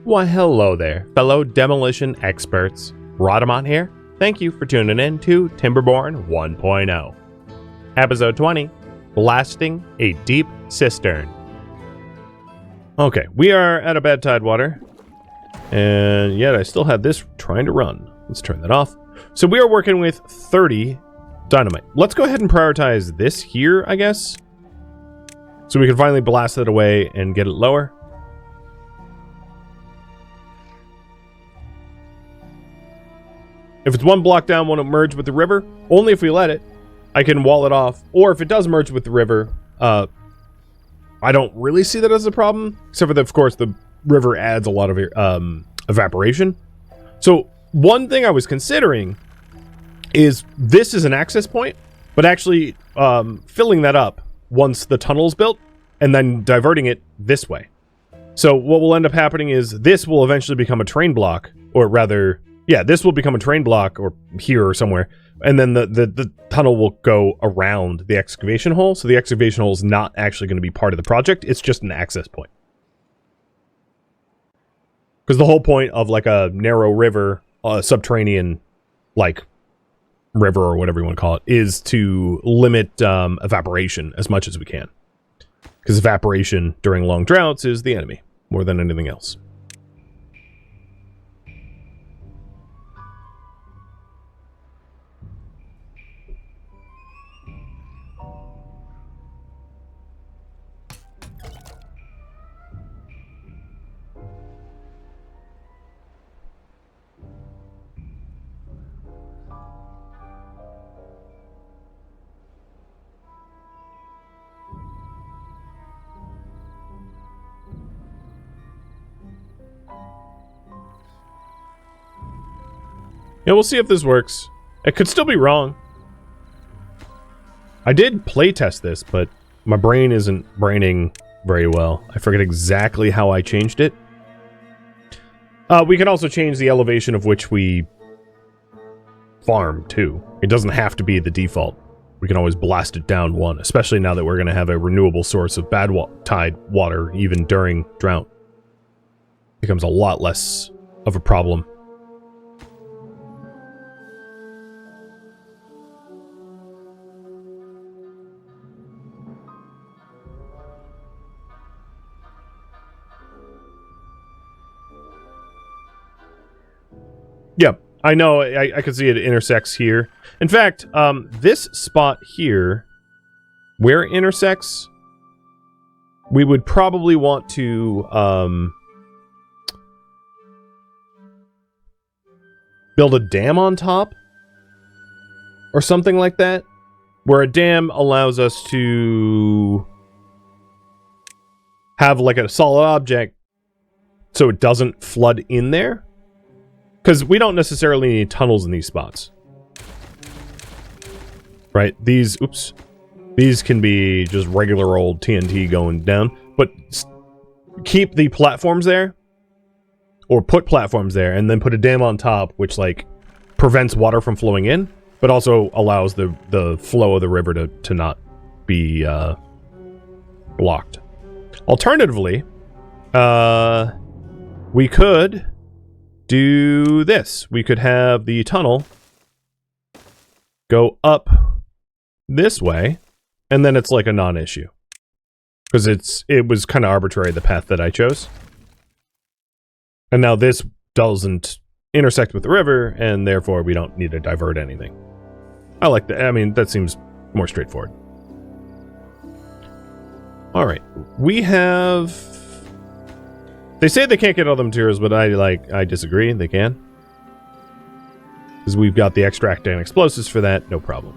Why hello there, fellow demolition experts. Rodamont here. Thank you for tuning in to Timberborn 1.0. Episode 20, Blasting a Deep Cistern. Okay, we are at a bad tidewater, and yet I still have this trying to run. Let's turn that off. So we are working with 30 dynamite. Let's go ahead and prioritize this here, I guess, so we can finally blast it away and get it lower. If it's one block down, won't it merge with the river? Only if we let it. I can wall it off. Or if it does merge with the river, I don't really see that as a problem. Except for that, of course, the river adds a lot of evaporation. So one thing I was considering is this is an access point, but actually filling that up once the tunnel's built and then diverting it this way. So what will end up happening is this will eventually become a train block, or rather... yeah, this will become a train block, or here or somewhere, and then the tunnel will go around the excavation hole, so the excavation hole is not actually going to be part of the project, it's just an access point. Because the whole point of, like, a narrow river, subterranean, like, river or whatever you want to call it, is to limit evaporation as much as we can. Because evaporation during long droughts is the enemy, more than anything else. Yeah, we'll see if this works. It could still be wrong. I did playtest this, but my brain isn't braining very well. I forget exactly how I changed it. We can also change the elevation of which we farm, too. It doesn't have to be the default. We can always blast it down one, especially now that we're going to have a renewable source of tide water even during drought. It becomes a lot less of a problem. Yeah, I know. I can see it intersects here. In fact, this spot here, where it intersects, we would probably want to build a dam on top or something like that, where a dam allows us to have like a solid object so it doesn't flood in there. Because we don't necessarily need tunnels in these spots. Right? These can be just regular old TNT going down. But keep the platforms there. Or put platforms there and then put a dam on top, which, like, prevents water from flowing in. But also allows the flow of the river to not be blocked. Alternatively, we could... do this. We could have the tunnel go up this way, and then it's like a non-issue. Because it was kind of arbitrary, the path that I chose. And now this doesn't intersect with the river, and therefore we don't need to divert anything. I like that. I mean, that seems more straightforward. Alright. We have... they say they can't get all the materials, but I disagree. They can. Because we've got the extract and explosives for that, no problem.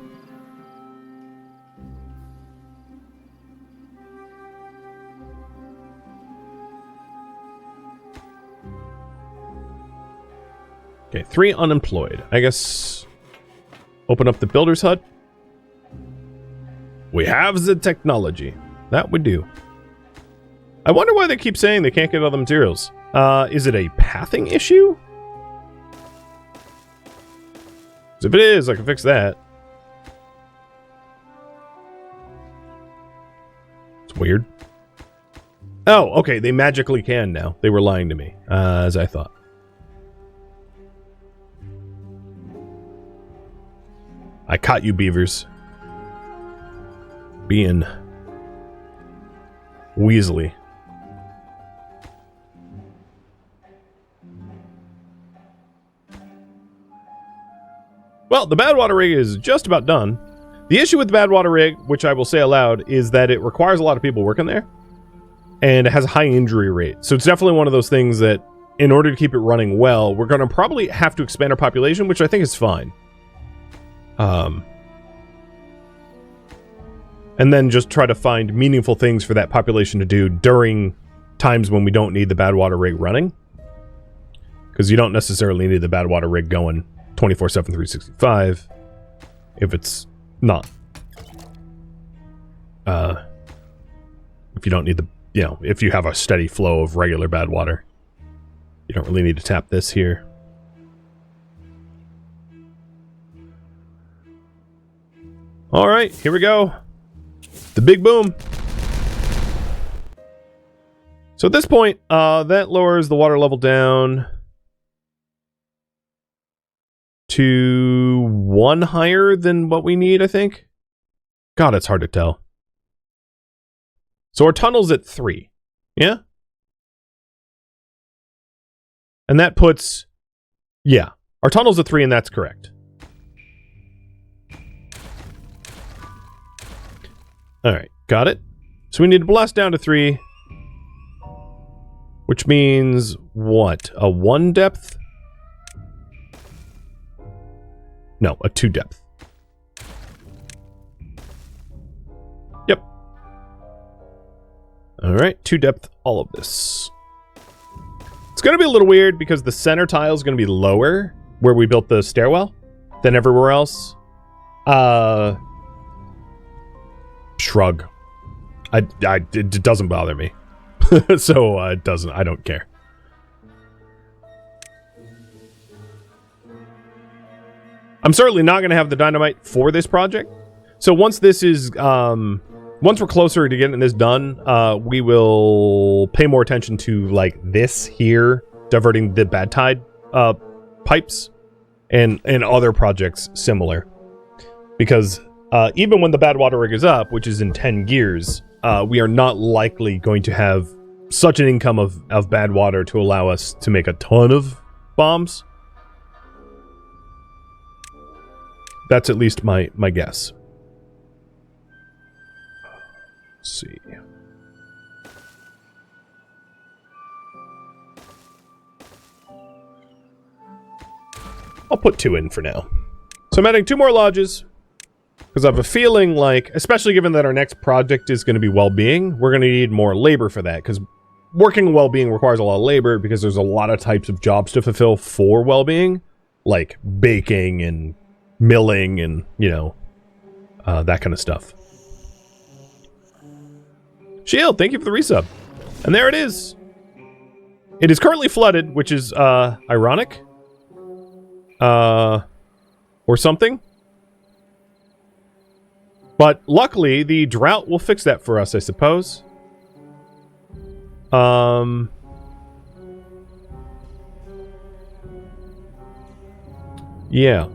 Okay, 3 unemployed. I guess open up the builder's hut. We have the technology. That would do. I wonder why they keep saying they can't get all the materials. Is it a pathing issue? If it is, I can fix that. It's weird. Oh, okay, they magically can now. They were lying to me, as I thought. I caught you, beavers. Being weaselly. Well, the badwater rig is just about done. The issue with the badwater rig, which I will say aloud, is that it requires a lot of people working there. And it has a high injury rate. So it's definitely one of those things that, in order to keep it running well, we're going to probably have to expand our population, which I think is fine. And then just try to find meaningful things for that population to do during times when we don't need the badwater rig running. Because you don't necessarily need the badwater rig going 24/7, 365 if it's not. If you don't need the, you know, if you have a steady flow of regular bad water, you don't really need to tap this here. All right, here we go. The big boom. So at this point, that lowers the water level down to 1 higher than what we need, I think. God, it's hard to tell. So our tunnel's at 3. Yeah? And that puts... Yeah. Our tunnel's at 3, and that's correct. Alright, got it. So we need to blast down to 3. Which means what? A 1 depth? No, a 2 depth. Yep. Alright, 2 depth, all of this. It's going to be a little weird because the center tile is going to be lower where we built the stairwell than everywhere else. Shrug. It doesn't bother me. So it doesn't, I don't care. I'm certainly not going to have the dynamite for this project. So once this is, once we're closer to getting this done, we will pay more attention to like this here, diverting the bad tide pipes, and other projects similar. Because even when the bad water rig is up, which is in 10 gears, we are not likely going to have such an income of bad water to allow us to make a ton of bombs. That's at least my guess. Let's see. I'll put 2 in for now. So I'm adding 2 more lodges. Because I have a feeling like, especially given that our next project is going to be well-being, we're going to need more labor for that. Because working well-being requires a lot of labor because there's a lot of types of jobs to fulfill for well-being. Like baking and milling and, you know, that kind of stuff. Shield, thank you for the resub. And there it is. It is currently flooded, which is ironic. Or something. But luckily, the drought will fix that for us, I suppose. Yeah.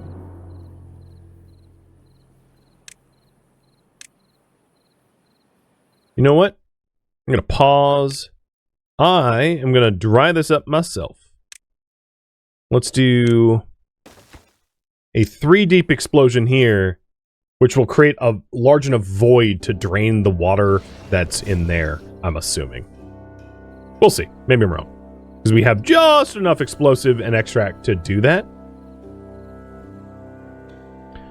You know what? I'm going to pause. I am going to dry this up myself. Let's do a 3 deep explosion here, which will create a large enough void to drain the water that's in there, I'm assuming. We'll see. Maybe I'm wrong. Because we have just enough explosive and extract to do that.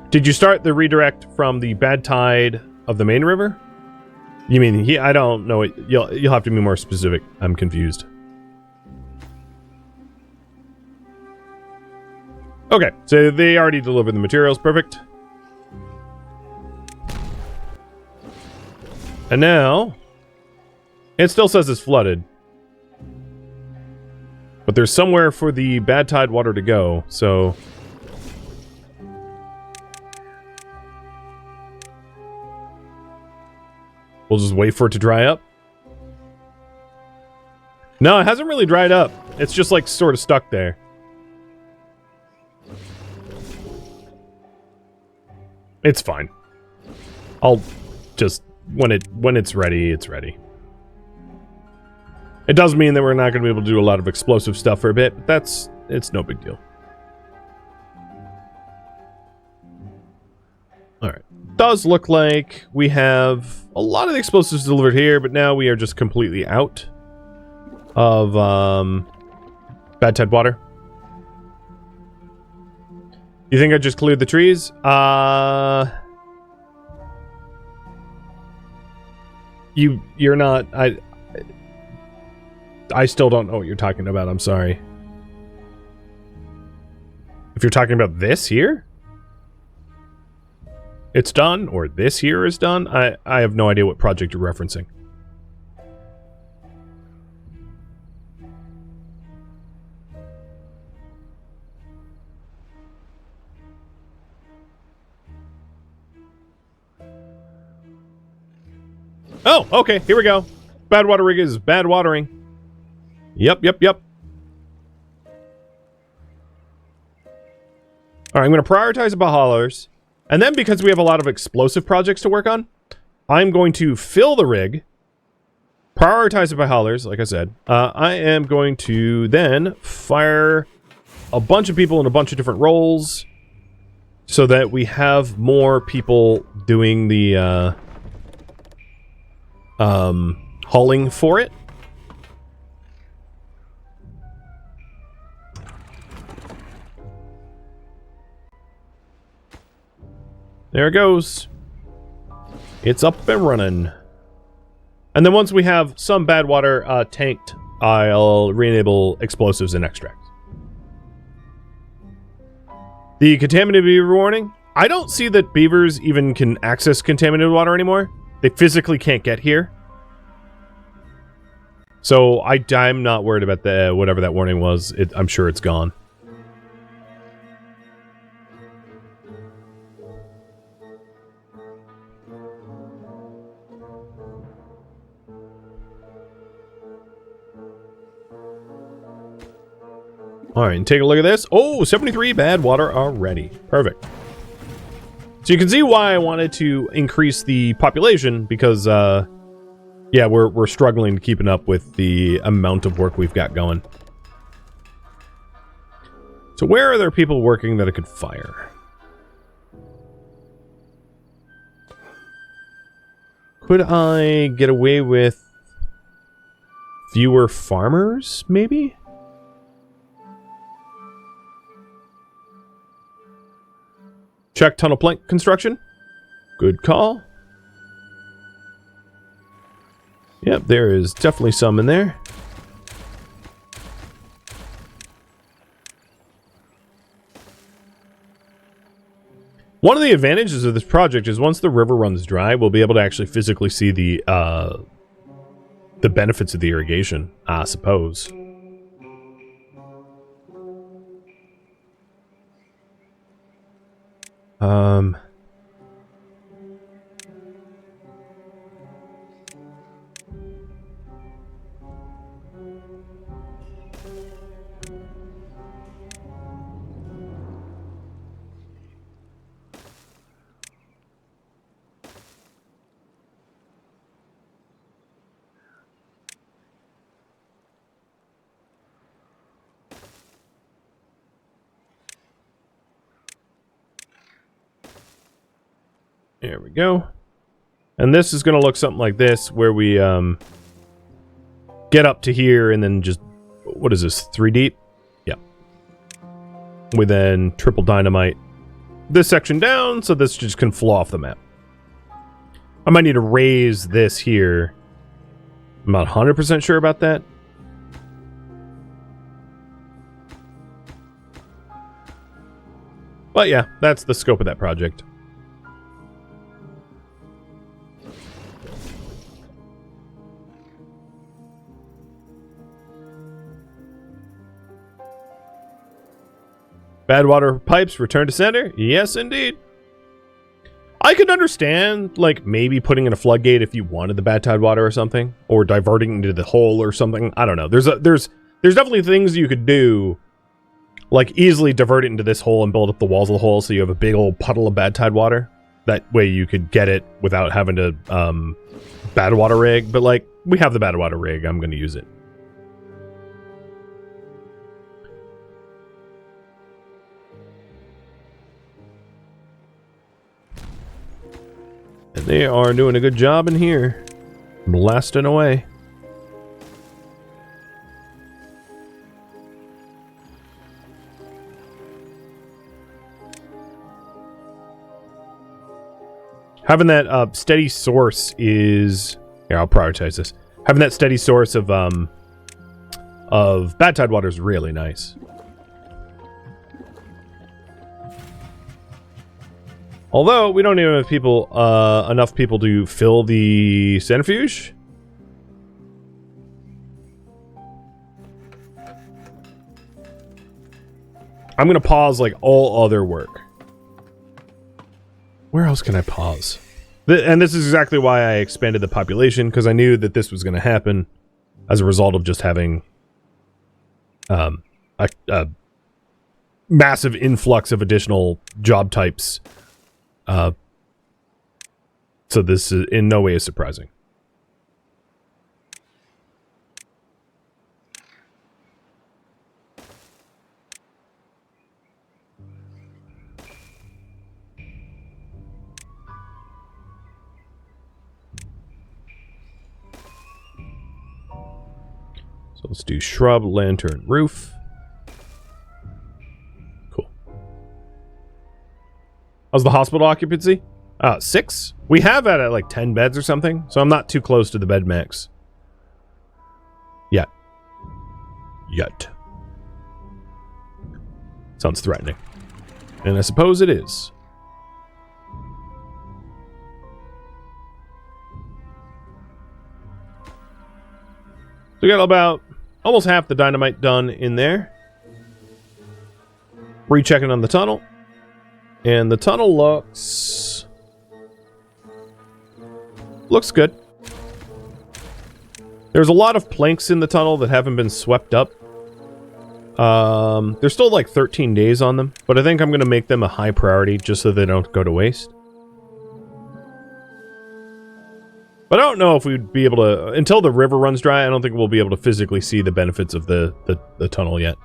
Did you start the redirect from the bad tide of the main river? You mean, I don't know. You'll have to be more specific. I'm confused. Okay, so they already delivered the materials. Perfect. And now, it still says it's flooded. But there's somewhere for the bad tide water to go, so... we'll just wait for it to dry up. No, it hasn't really dried up. It's just like sort of stuck there. It's fine. I'll just when it's ready, it's ready. It does mean that we're not going to be able to do a lot of explosive stuff for a bit, but it's no big deal. All right. Does look like we have a lot of the explosives delivered here, but now we are just completely out of bad tide water. You think I just cleared the trees? You're not. I still don't know what you're talking about. I'm sorry. If you're talking about this here, it's done, or this here is done. I have no idea what project you're referencing. Oh, okay, here we go. Bad water rig is bad watering. Yep. Alright, I'm going to prioritize the haulers. And then because we have a lot of explosive projects to work on, I'm going to fill the rig. Prioritize the haulers, like I said. I am going to then fire a bunch of people in a bunch of different roles so that we have more people doing the hauling for it. There it goes. It's up and running. And then once we have some bad water tanked, I'll re-enable explosives and extracts. The contaminated beaver warning. I don't see that beavers even can access contaminated water anymore. They physically can't get here. So I'm not worried about the whatever that warning was. I'm sure it's gone. Alright, and take a look at this. Oh, 73 bad water already. Perfect. So you can see why I wanted to increase the population, because, yeah, we're struggling to keeping up with the amount of work we've got going. So where are there people working that I could fire? Could I get away with fewer farmers, maybe? Check tunnel plank construction. Good call. Yep, there is definitely some in there. One of the advantages of this project is once the river runs dry, we'll be able to actually physically see the benefits of the irrigation, I suppose. There we go. And this is going to look something like this, where we get up to here and then just, what is this, 3 deep? Yeah. We then triple dynamite this section down, so this just can flow off the map. I might need to raise this here. I'm not 100% sure about that. But yeah, that's the scope of that project. Bad water pipes return to center? Yes, indeed. I I could understand, like, maybe putting in a floodgate if you wanted the bad tide water or something, or diverting into the hole or something. I don't know. There's definitely things you could do, like easily divert it into this hole and build up the walls of the hole so you have a big old puddle of bad tide water. That way you could get it without having to bad water rig. But like, we have the bad water rig. I'm going to use it. And they are doing a good job in here. Blasting away. Having that steady source is... Here, I'll prioritize this. Having that steady source of bad tide water is really nice. Although, we don't even have people, enough people to fill the centrifuge. I'm going to pause, like, all other work. Where else can I pause? And this is exactly why I expanded the population, because I knew that this was going to happen as a result of just having a massive influx of additional job types. So this is in no way is surprising. So let's do shrub, lantern, roof. Cool. How's the hospital occupancy? 6? We have it at like 10 beds or something, so I'm not too close to the bed max. Yet. Sounds threatening. And I suppose it is. So we got about almost half the dynamite done in there. Rechecking on the tunnel. And the tunnel looks good. There's a lot of planks in the tunnel that haven't been swept up. There's still like 13 days on them, but I think I'm going to make them a high priority just so they don't go to waste. But I don't know if we'd be able to, until the river runs dry, I don't think we'll be able to physically see the benefits of the tunnel yet.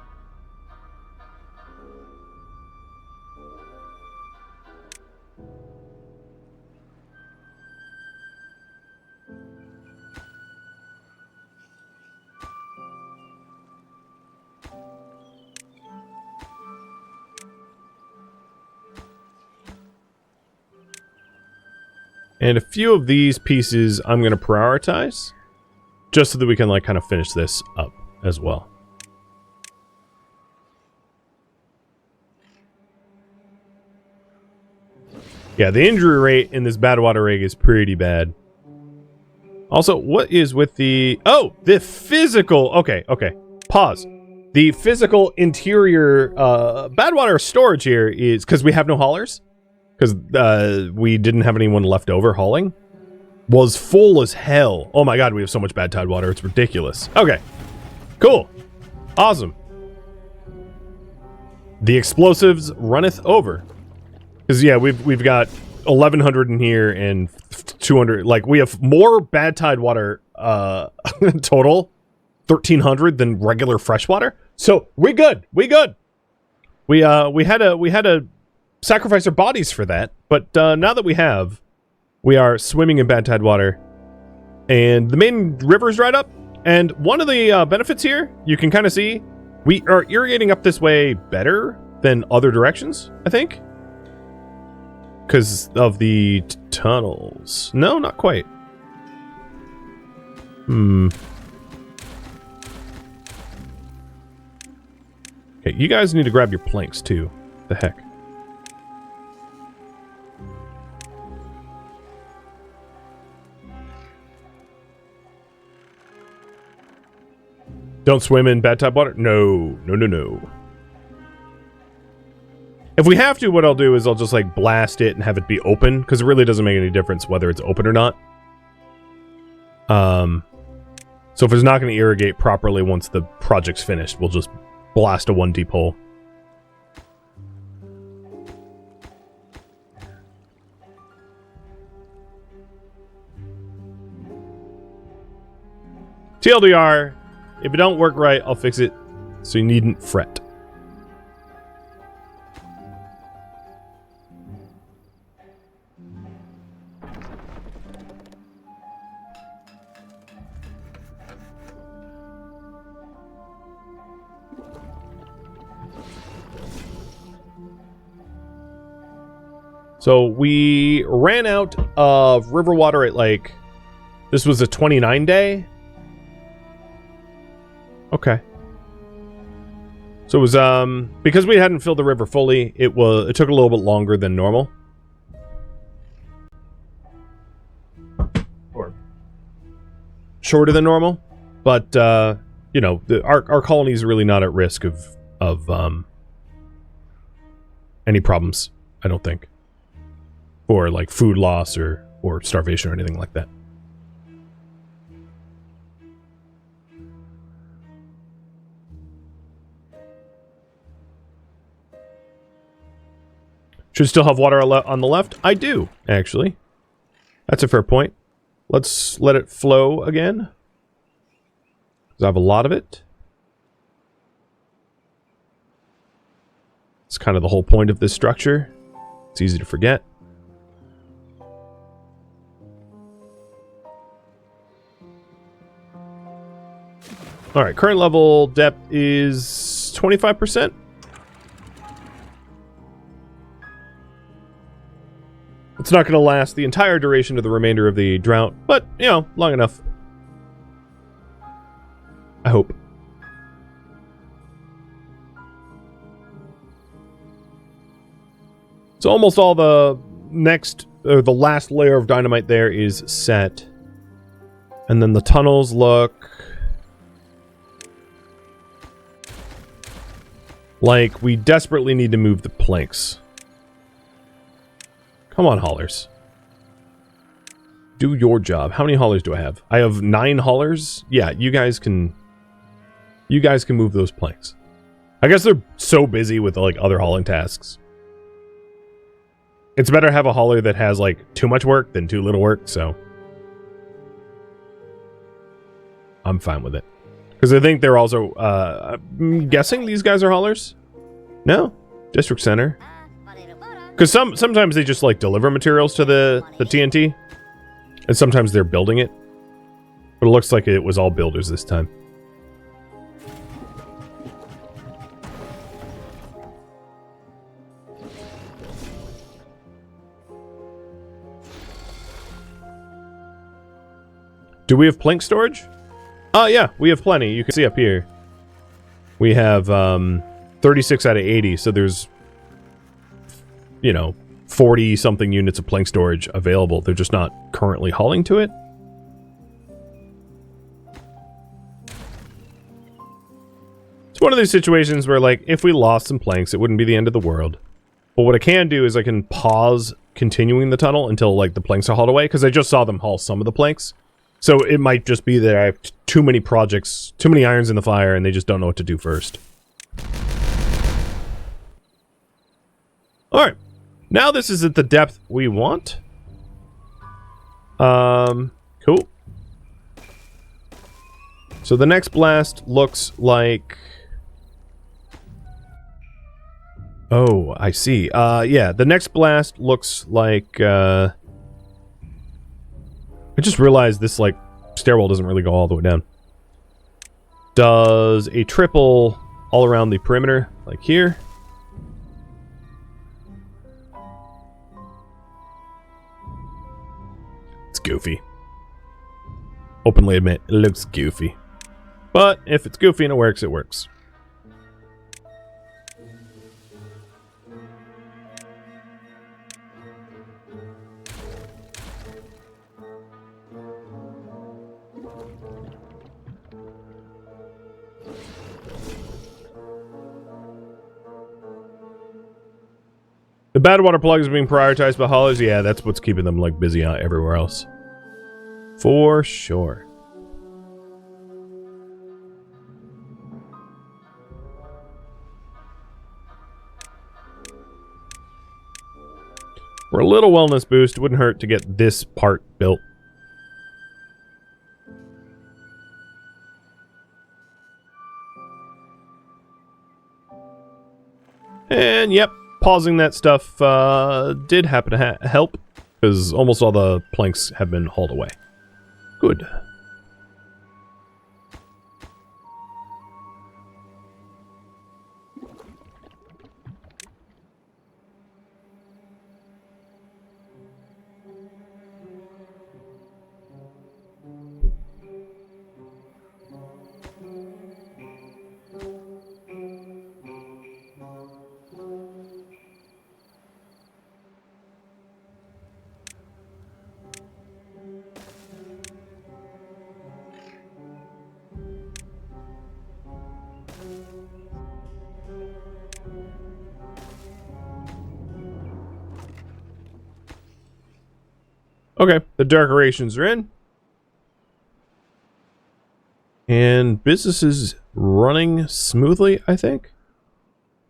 And a few of these pieces I'm going to prioritize, just so that we can like kind of finish this up as well. Yeah, the injury rate in this bad water rig is pretty bad. Also, what is with the... Oh, the physical... Okay. Pause. The physical interior bad water storage here is... Because we have no haulers. Because we didn't have anyone left over hauling. Was full as hell. Oh my god, we have so much bad tide water. It's ridiculous. Okay. Cool. Awesome. The explosives runneth over. Because, yeah, we've got 1,100 in here and 200. Like, we have more bad tide water total. 1,300 than regular freshwater. So, we good. We had to sacrifice our bodies for that, but now that we are swimming in bad tide water, and the main river is dried up, and one of the benefits here, you can kind of see, we are irrigating up this way better than other directions, I think, because of the tunnels. No, not quite. Okay, you guys need to grab your planks too. The heck. Don't swim in bad tide water? No. If we have to, what I'll do is I'll just like blast it and have it be open, because it really doesn't make any difference whether it's open or not. So if it's not going to irrigate properly once the project's finished, we'll just blast a 1 deep hole. TLDR, if it don't work right, I'll fix it, so you needn't fret. So we ran out of river water at like, this was a 29 day. Okay. So it was, because we hadn't filled the river fully, it took a little bit longer than normal. Or shorter than normal. But, you know, our colony is really not at risk of any problems, I don't think. Or like food loss or starvation or anything like that. Should still have water on the left? I do, actually. That's a fair point. Let's let it flow again. Because I have a lot of it. It's kind of the whole point of this structure. It's easy to forget. Alright, current level depth is 25%. It's not going to last the entire duration of the remainder of the drought, but, you know, long enough. I hope. So almost all the the last layer of dynamite there is set. And then the tunnels look like we desperately need to move the planks. Come on, haulers. Do your job. How many haulers do I have? I have 9 haulers. Yeah, you guys can move those planks. I guess they're so busy with like other hauling tasks. It's better to have a hauler that has like too much work than too little work, so I'm fine with it. Because I think they're also I'm guessing these guys are haulers? No? District Center. Because sometimes they just like deliver materials to the TNT, and sometimes they're building it. But it looks like it was all builders this time. Do we have plank storage? Oh yeah, we have plenty. You can see up here. We have 36 out of 80, so there's, you know, 40-something units of plank storage available. They're just not currently hauling to it. It's one of those situations where, like, if we lost some planks, it wouldn't be the end of the world. But what I can do is I can pause continuing the tunnel until, like, the planks are hauled away, because I just saw them haul some of the planks. So it might just be that I have too many projects, too many irons in the fire, and they just don't know what to do first. Alright. Now this is at the depth we want. Cool. So the next blast looks like... Oh, I see. Yeah, the next blast looks like... I just realized this, like, stairwell doesn't really go all the way down. Does a triple all around the perimeter, like here. It's goofy. Openly admit, it looks goofy. But if it's goofy and it works, it works. The badwater plug is being prioritized by haulers. Yeah, that's what's keeping them like busy out everywhere else. For sure. For a little wellness boost, it wouldn't hurt to get this part built. And yep, pausing that stuff did happen to help, because almost all the planks have been hauled away. Good. Okay, the decorations are in. And business is running smoothly, I think.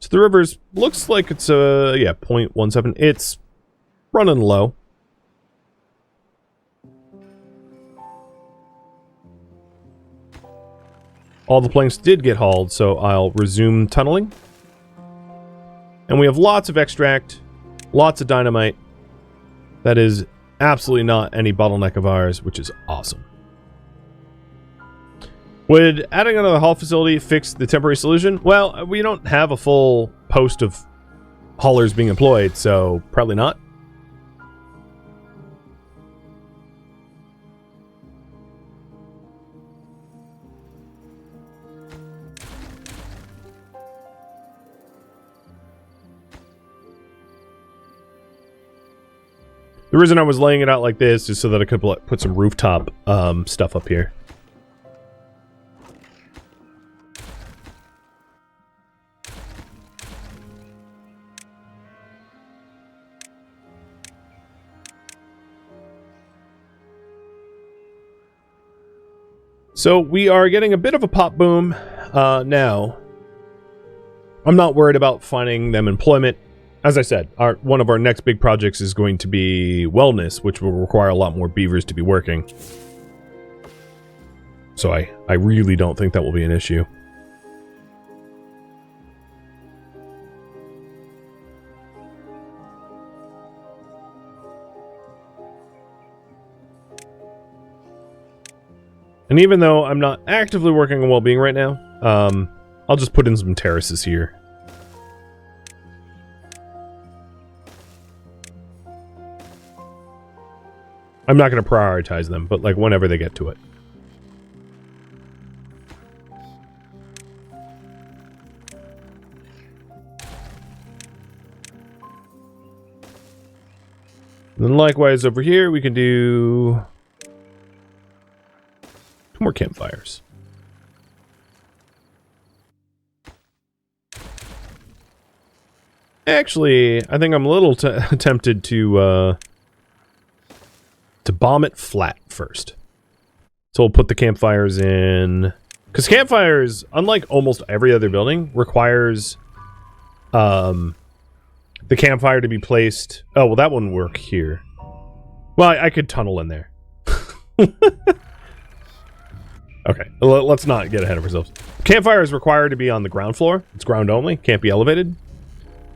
So the river's looks like it's yeah, 0.17. It's running low. All the planks did get hauled, so I'll resume tunneling. And we have lots of extract, lots of dynamite. That is absolutely not any bottleneck of ours, which is awesome. Would adding another haul facility fix the temporary solution? Well, we don't have a full post of haulers being employed, so probably not. The reason I was laying it out like this is so that I could put some rooftop stuff up here. So we are getting a bit of a pop boom now. I'm not worried about finding them employment. As I said, one of our next big projects is going to be wellness, which will require a lot more beavers to be working. So I really don't think that will be an issue. And even though I'm not actively working on well-being right now, I'll just put in some terraces here. I'm not going to prioritize them, but like whenever they get to it. And then likewise over here, we can do 2 more campfires. Actually, I think I'm a little tempted to bomb it flat first. So we'll put the campfires in, because campfires, unlike almost every other building, requires the campfire to be placed. Oh, well, that wouldn't work here. Well, I could tunnel in there. Okay, let's not get ahead of ourselves. Campfire is required to be on the ground floor. It's ground only, can't be elevated.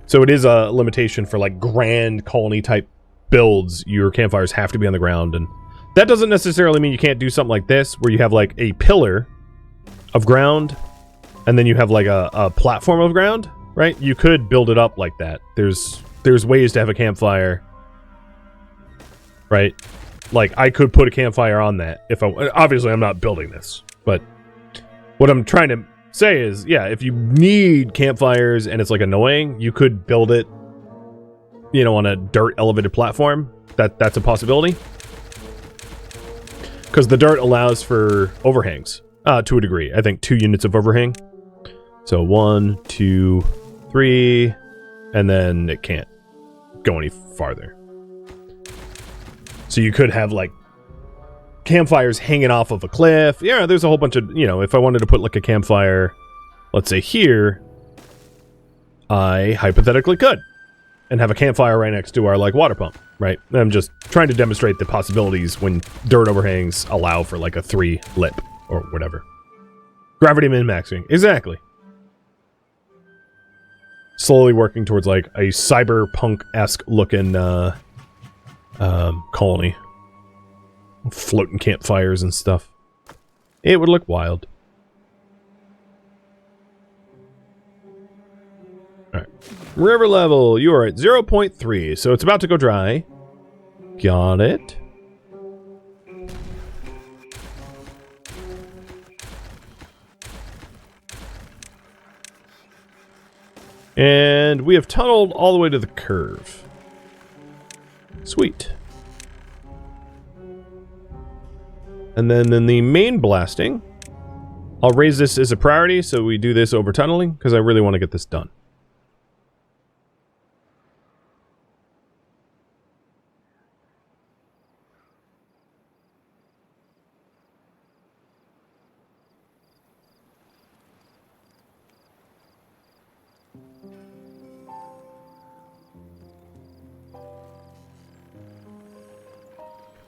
So it is a limitation for like grand colony type builds. Your campfires have to be on the ground, and that doesn't necessarily mean you can't do something like this where you have like a pillar of ground and then you have like a platform of ground, right? You could build it up like that. There's ways to have a campfire, right? Like I could put a campfire on that if obviously I'm not building this, but what I'm trying to say is, yeah, if you need campfires and it's like annoying, you could build it, you know, on a dirt elevated platform. That's a possibility. Because the dirt allows for overhangs to a degree. I think 2 units of overhang. So 1, 2, 3, and then it can't. go any farther. So you could have, like, campfires hanging off of a cliff. Yeah, there's a whole bunch of, you know, if I wanted to put, like, a campfire, let's say here, I hypothetically could. And have a campfire right next to our, like, water pump, right? I'm just trying to demonstrate the possibilities when dirt overhangs allow for, like, a 3 lip or whatever. Gravity min-maxing. Exactly. Slowly working towards, like, a cyberpunk-esque looking, colony. Floating campfires and stuff. It would look wild. Alright. River level, you are at 0.3, so it's about to go dry. Got it. And we have tunneled all the way to the curve. Sweet. And then in the main blasting, I'll raise this as a priority so we do this over tunneling, because I really want to get this done.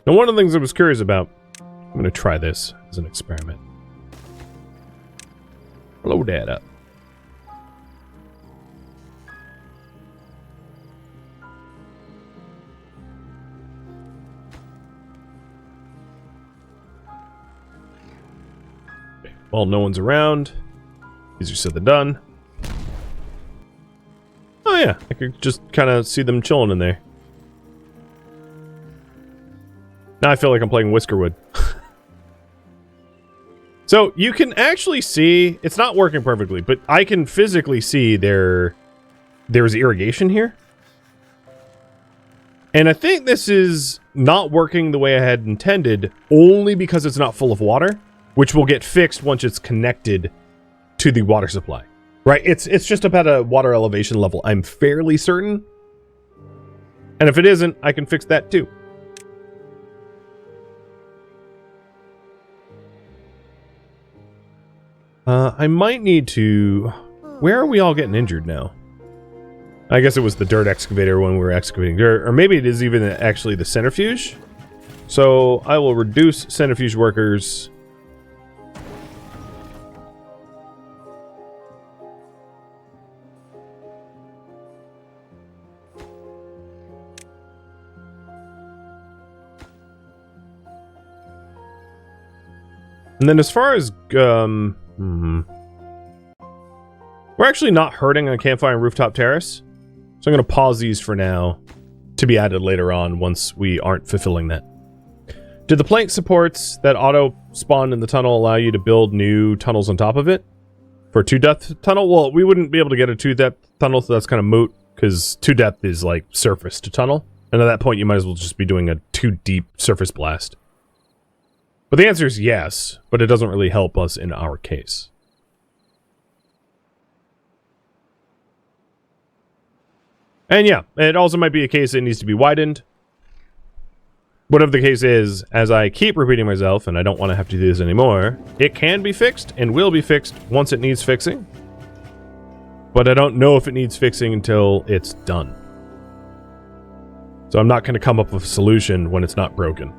Now, one of the things I was curious about, I'm going to try this as an experiment. Blow that up. Okay. Well, no one's around. Easier said than done. Oh yeah, I could just kind of see them chilling in there. Now I feel like I'm playing Whiskerwood. So you can actually see, it's not working perfectly, but I can physically see there's irrigation here. And I think this is not working the way I had intended, only because it's not full of water, which will get fixed once it's connected to the water supply. Right? It's just about a water elevation level, I'm fairly certain. And if it isn't, I can fix that too. I might need to... Where are we all getting injured now? I guess it was the dirt excavator when we were excavating dirt. Or maybe it is even actually the centrifuge. So I will reduce centrifuge workers. And then as far as... We're actually not hurting on Campfire and Rooftop Terrace. So I'm going to pause these for now to be added later on once we aren't fulfilling that. Do the plank supports that auto spawn in the tunnel allow you to build new tunnels on top of it? For a 2-depth tunnel? Well, we wouldn't be able to get a 2-depth tunnel, so that's kind of moot, because 2-depth is like surface to tunnel. And at that point, you might as well just be doing a 2-deep surface blast. But the answer is yes, but it doesn't really help us in our case. And yeah, it also might be a case that needs to be widened. Whatever the case is, as I keep repeating myself, and I don't want to have to do this anymore, it can be fixed and will be fixed once it needs fixing. But I don't know if it needs fixing until it's done. So I'm not going to come up with a solution when it's not broken.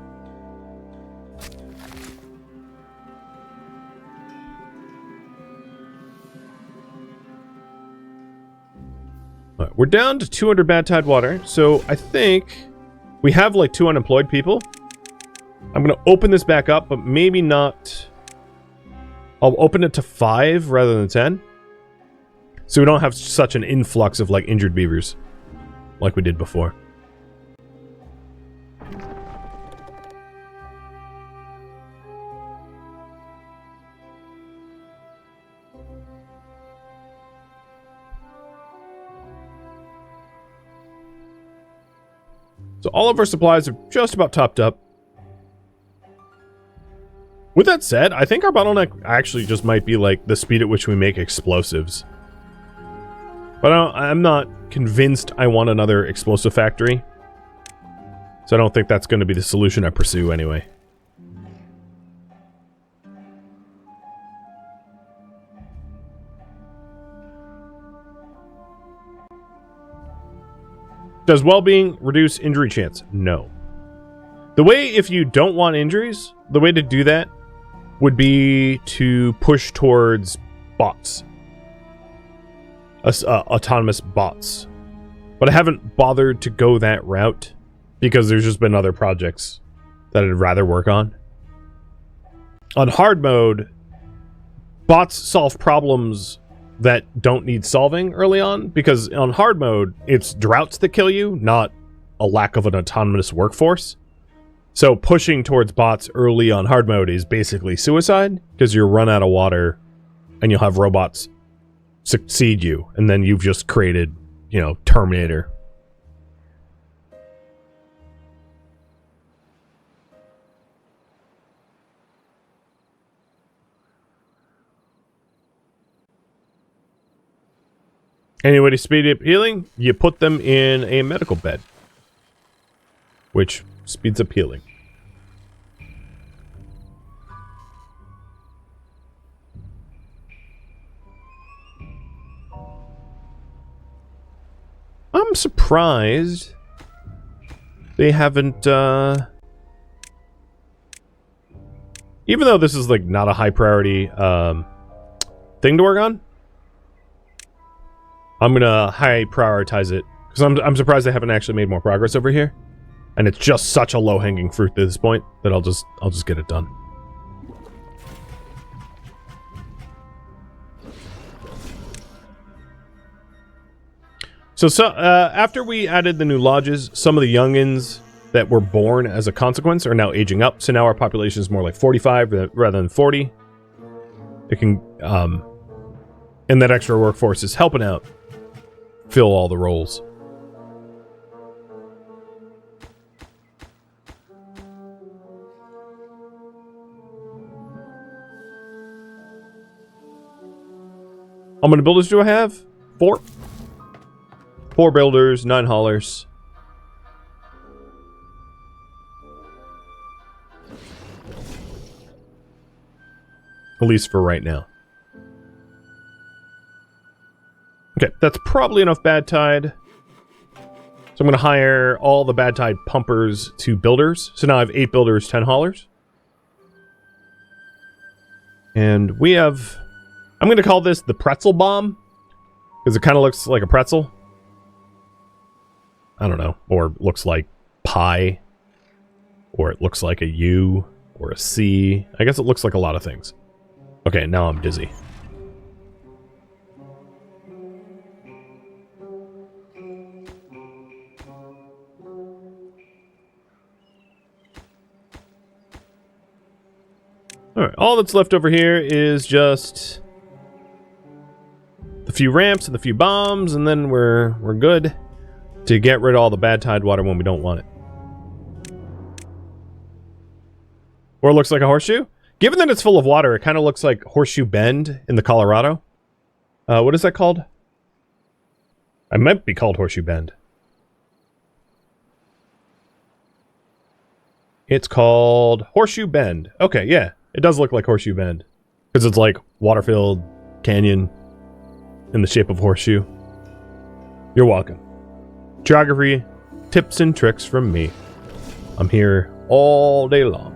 Right, we're down to 200 bad tide water, so I think we have like 2 unemployed people. I'm going to open this back up, but maybe not... I'll open it to 5 rather than 10. So we don't have such an influx of like injured beavers like we did before. So all of our supplies are just about topped up. With that said, I think our bottleneck actually just might be like the speed at which we make explosives. But I'm not convinced I want another explosive factory. So I don't think that's going to be the solution I pursue anyway. Does well-being reduce injury chance? No. The way, if you don't want injuries, the way to do that would be to push towards bots. Autonomous bots. But I haven't bothered to go that route because there's just been other projects that I'd rather work on. On hard mode, bots solve problems that don't need solving early on, because on hard mode, it's droughts that kill you, not a lack of an autonomous workforce. So pushing towards bots early on hard mode is basically suicide, because you'll run out of water and you'll have robots succeed you, and then you've just created, you know, Terminator. Any way to speed up healing? You put them in a medical bed, which speeds up healing. I'm surprised they haven't, even though this is like not a high priority thing to work on, I'm gonna high prioritize it because I'm surprised they haven't actually made more progress over here, and it's just such a low-hanging fruit at this point that I'll just get it done. So after we added the new lodges, some of the youngins that were born as a consequence are now aging up. So now our population is more like 45 rather than 40. It can, and that extra workforce is helping out fill all the roles. How many builders do I have? 4. 4 builders, 9 haulers. At least for right now. Okay, that's probably enough bad tide. So I'm going to hire all the bad tide pumpers to builders. So now I have 8 builders, 10 haulers. And we have... I'm going to call this the pretzel bomb, because it kind of looks like a pretzel. I don't know. Or it looks like pie. Or it looks like a U. Or a C. I guess it looks like a lot of things. Okay, now I'm dizzy. Alright, all that's left over here is just the few ramps and the few bombs, and then we're good to get rid of all the bad tide water when we don't want it. Or it looks like a horseshoe? Given that it's full of water, it kind of looks like Horseshoe Bend in the Colorado. What is that called? It might be called Horseshoe Bend. It's called Horseshoe Bend. Okay, yeah. It does look like Horseshoe Bend. Because it's like water-filled canyon in the shape of horseshoe. You're welcome. Geography, tips and tricks from me. I'm here all day long.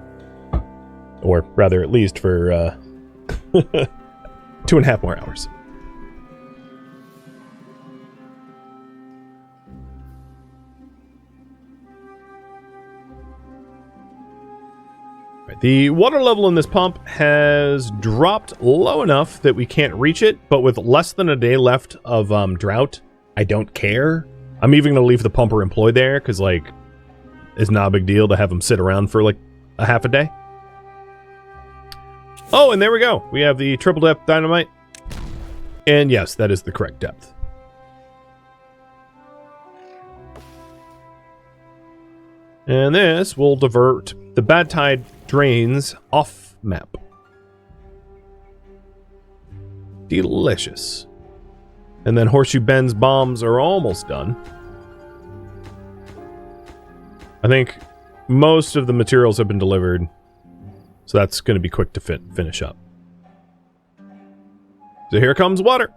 Or rather, at least for 2.5 more hours. The water level in this pump has dropped low enough that we can't reach it, but with less than a day left of drought, I don't care. I'm even going to leave the pumper employed there, because, like, it's not a big deal to have him sit around for, like, a half a day. Oh, and there we go. We have the triple depth dynamite. And yes, that is the correct depth. And this will divert the bad tide drains off map. Delicious. And then Horseshoe Bend's bombs are almost done. I think most of the materials have been delivered, so that's going to be quick to finish up. So here comes water.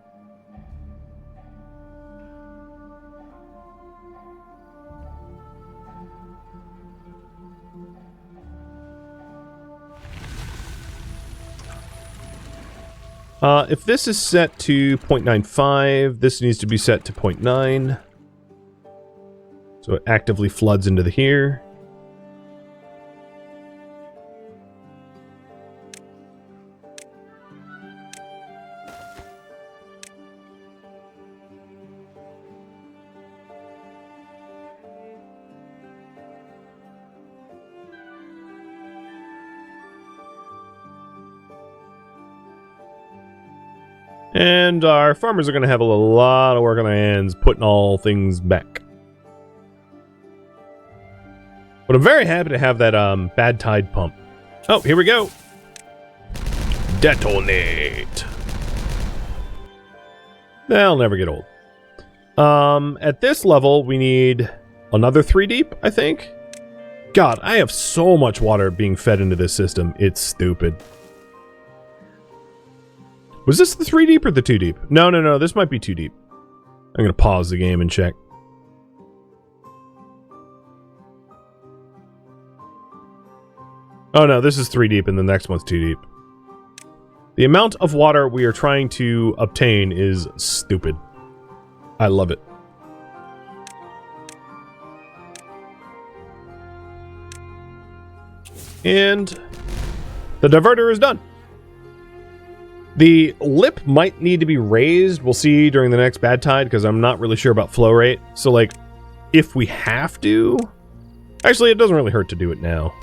If this is set to 0.95, this needs to be set to 0.9. So it actively floods into the here. And our farmers are going to have a lot of work on their hands putting all things back. But I'm very happy to have that bad tide pump. Oh, here we go. Detonate. That'll never get old. At this level, we need another 3 deep, I think. God, I have so much water being fed into this system. It's stupid. Was this the 3 deep or the 2 deep? No. This might be 2 deep. I'm going to pause the game and check. Oh no, this is 3 deep and the next one's 2 deep. The amount of water we are trying to obtain is stupid. I love it. And the diverter is done. The lip might need to be raised. We'll see during the next bad tide because I'm not really sure about flow rate. So like, if we have to... Actually, it doesn't really hurt to do it now.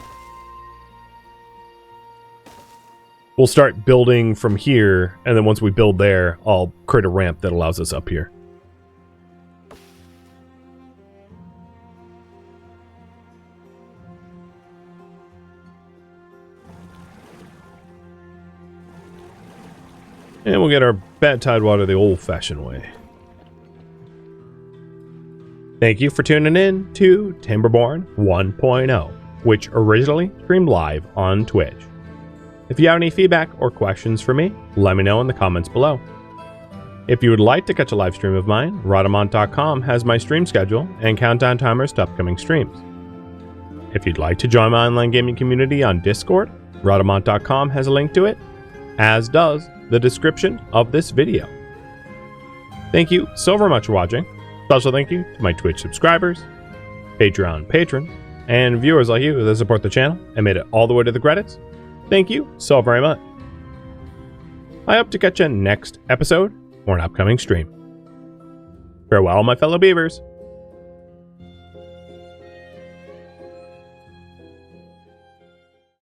We'll start building from here, and then once we build there, I'll create a ramp that allows us up here. And we'll get our bad tide water the old-fashioned way. Thank you for tuning in to Timberborn 1.0, which originally streamed live on Twitch. If you have any feedback or questions for me, let me know in the comments below. If you would like to catch a live stream of mine, Rodamont.com has my stream schedule and countdown timers to upcoming streams. If you'd like to join my online gaming community on Discord, Rodamont.com has a link to it, as does the description of this video. Thank you so very much for watching. Special thank you to my Twitch subscribers, Patreon patrons, and viewers like you that support the channel and made it all the way to the credits. Thank you so very much. I hope to catch you next episode or an upcoming stream. Farewell, my fellow beavers.